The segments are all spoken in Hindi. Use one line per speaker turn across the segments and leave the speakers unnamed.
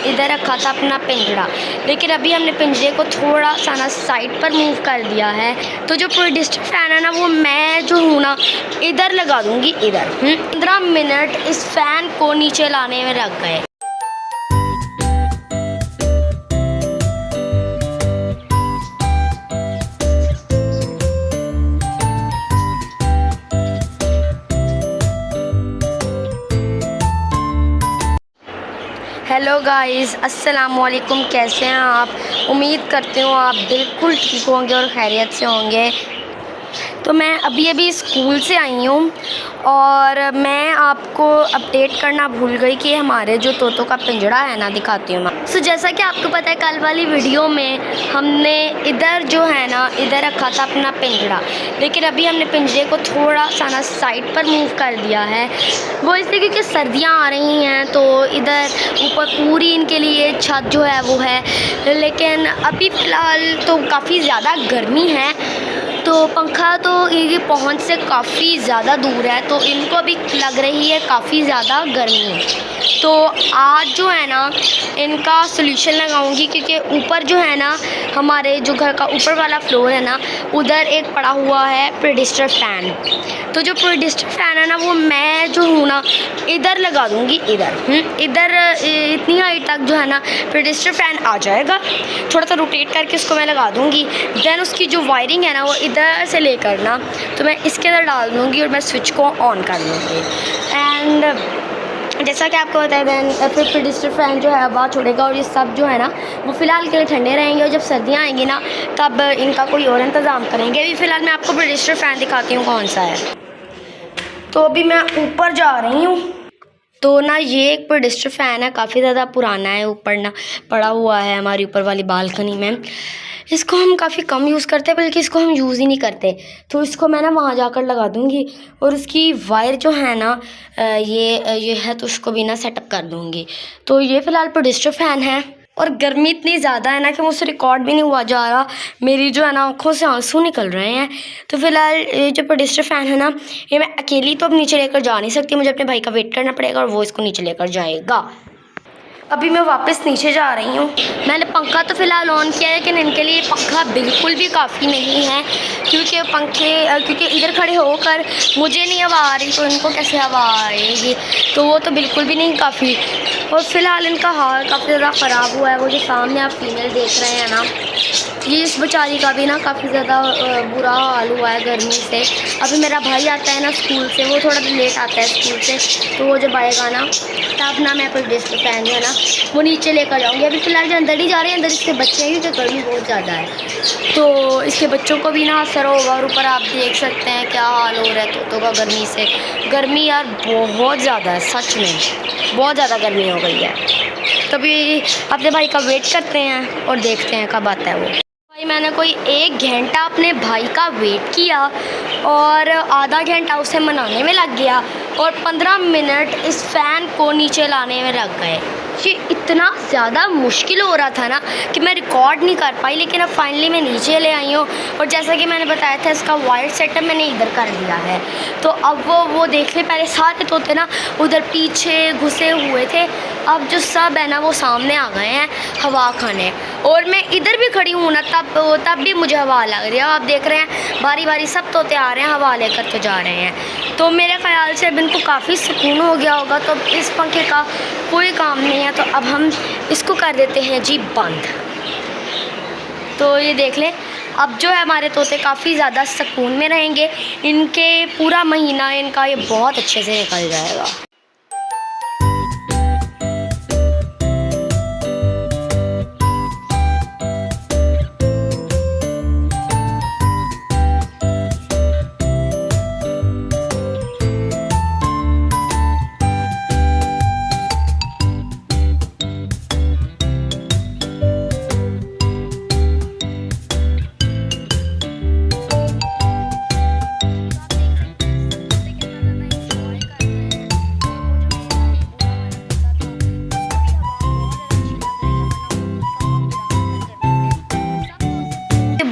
इधर रखा था अपना पिंजरा, लेकिन अभी हमने पिंजरे को थोड़ा सा ना साइड पर मूव कर दिया है। तो जो पूरी डिस्टेंस फ़ैन है ना वो मैं जो हूँ ना इधर लगा दूँगी। इधर 15 मिनट इस फ़ैन को नीचे लाने में लग गए। हेलो गाइस, अस्सलाम वालेकुम। कैसे हैं आप? उम्मीद करती हूँ आप बिल्कुल ठीक होंगे और खैरियत से होंगे। तो मैं अभी स्कूल से आई हूँ और मैं आपको अपडेट करना भूल गई कि हमारे जो तोतों का पिंजरा है ना, दिखाती हूँ मैं। जैसा कि आपको पता है, कल वाली वीडियो में हमने इधर जो है ना इधर रखा था अपना पिंजरा, लेकिन अभी हमने पिंजरे को थोड़ा सा ना साइड पर मूव कर दिया है। वो इसलिए क्योंकि सर्दियाँ आ रही हैं, तो इधर ऊपर पूरी इनके लिए छत जो है वो है, लेकिन अभी फ़िलहाल तो काफ़ी ज़्यादा गर्मी है, तो पंखा तो इनकी पहुंच से काफ़ी ज़्यादा दूर है, तो इनको अभी लग रही है काफ़ी ज़्यादा गर्मी। तो आज जो है ना इनका सोल्यूशन लगाऊंगी, क्योंकि ऊपर जो है ना हमारे जो घर का ऊपर वाला फ्लोर है ना, उधर एक पड़ा हुआ है प्रेडिस्टर फ़ैन। तो जो प्रेडिस्टर फ़ैन है ना वो मैं जो हूँ ना इधर लगा दूँगी। इधर इतनी हाइट तक जो है ना प्रेडिस्टर फ़ैन आ जाएगा। थोड़ा सा रोटेट करके उसको मैं लगा दूँगी। देन उसकी जो वायरिंग है ना वो इधर से लेकर ना तो मैं इसके अंदर डाल दूँगी और मैं स्विच को ऑन कर लूँगी। एंड जैसा कि आपको बताया, देन फिर प्रेडिस्टर फ़ैन जो है हवा छोड़ेगा और ये सब जो है ना वो फ़िलहाल के लिए ठंडे रहेंगे, और जब सर्दियाँ आएंगी ना तब इनका कोई और इंतज़ाम करेंगे। अभी फ़िलहाल मैं आपको प्रेडिस्टर फ़ैन दिखाती हूँ कौन सा है। तो अभी मैं ऊपर जा रही हूँ। तो ना ये एक प्रेडिस्टर फ़ैन है, काफ़ी ज़्यादा पुराना है, ऊपर ना पड़ा हुआ है हमारी ऊपर वाली बालकनी में। इसको हम काफ़ी कम यूज़ करते हैं, बल्कि इसको हम यूज़ ही नहीं करते। तो इसको मैं ना वहाँ जाकर लगा दूँगी, और उसकी वायर जो है ना ये है, तो उसको भी ना सेटअप कर दूँगी। तो ये फ़िलहाल प्रेडिस्टर फ़ैन है, और गर्मी इतनी ज़्यादा है ना कि मुझसे रिकॉर्ड भी नहीं हुआ जा रहा। मेरी जो है ना आँखों से आंसू निकल रहे हैं। तो फ़िलहाल ये जो प्रेडिस्टर फ़ैन है ना, ये मैं अकेली तो अब नीचे लेकर जा नहीं सकती, मुझे अपने भाई का वेट करना पड़ेगा और वो इसको नीचे लेकर जाएगा। अभी मैं वापस नीचे जा रही हूँ। मैंने पंखा तो फ़िलहाल ऑन किया है, लेकिन इनके लिए पंखा बिल्कुल भी काफ़ी नहीं है, क्योंकि इधर खड़े होकर मुझे नहीं हवा आ रही, तो इनको कैसे हवा आएगी। तो वो तो बिल्कुल भी नहीं काफ़ी। और फ़िलहाल इनका हाल काफ़ी ज़्यादा ख़राब हुआ है। वो जो सामने आप फीमेल देख रहे हैं ना, ये इस बेचारी का भी ना काफ़ी ज़्यादा बुरा हाल हुआ है गर्मी से। अभी मेरा भाई आता है ना स्कूल से, वो थोड़ा लेट आता है स्कूल से, तो वो जब आएगा ना तब ना मैं प्रेडिस्टर फ़ैन जो है ना वो नीचे लेकर जाऊँगी। अभी फ़िलहाल जो अंदर ही जा रहे हैं, अंदर इसके बच्चे हैं, क्योंकि गर्मी बहुत ज़्यादा है, तो इसके बच्चों को भी ना असर होगा। और ऊपर आप देख सकते हैं क्या हाल हो रहा है तोतों का गर्मी से। गर्मी यार बहुत ज़्यादा है, सच में बहुत ज़्यादा गर्मी हो गई है। तभी अपने भाई का वेट करते हैं और देखते हैं कब आता है वो। भाई मैंने कोई 1 घंटा अपने भाई का वेट किया, और आधा घंटा उसे मनाने में लग गया, और 15 मिनट इस फ़ैन को नीचे लाने में लग गए। ये इतना ज़्यादा मुश्किल हो रहा था ना कि मैं रिकॉर्ड नहीं कर पाई, लेकिन अब फाइनली मैं नीचे ले आई हूँ। और जैसा कि मैंने बताया था, इसका वायर सेटअप मैंने इधर कर दिया है। तो अब वो देख ले, पहले सारे तोते ना उधर पीछे घुसे हुए थे, अब जो सब है ना वो सामने आ गए हैं हवा खाने। और मैं इधर भी खड़ी हूँ ना, तब भी मुझे हवा लग रही है। आप देख रहे हैं बारी बारी सब तोते आ रहे हैं, हवा लेकर तो जा रहे हैं। तो मेरे ख़्याल से अब इनको काफ़ी सुकून हो गया होगा, तो इस पंखे का कोई काम नहीं है। तो अब हम इसको कर देते हैं जी बंद। तो ये देख लें, अब जो है हमारे तोते काफ़ी ज़्यादा सुकून में रहेंगे। इनके पूरा महीना इनका ये बहुत अच्छे से निकल जाएगा।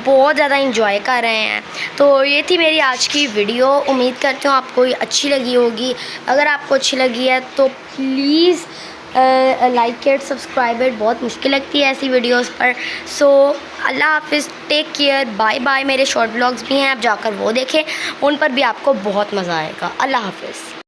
बहुत ज़्यादा इंजॉय कर रहे हैं। तो ये थी मेरी आज की वीडियो। उम्मीद करती हूँ आपको ये अच्छी लगी होगी। अगर आपको अच्छी लगी है तो please like it, subscribe it, बहुत मुश्किल लगती है ऐसी वीडियोस पर। सो अल्लाह हाफिज़, टेक केयर, बाय बाय। मेरे शॉर्ट व्लॉग्स भी हैं, आप जाकर वो देखें, उन पर भी आपको बहुत मज़ा आएगा। अल्लाह हाफिज़।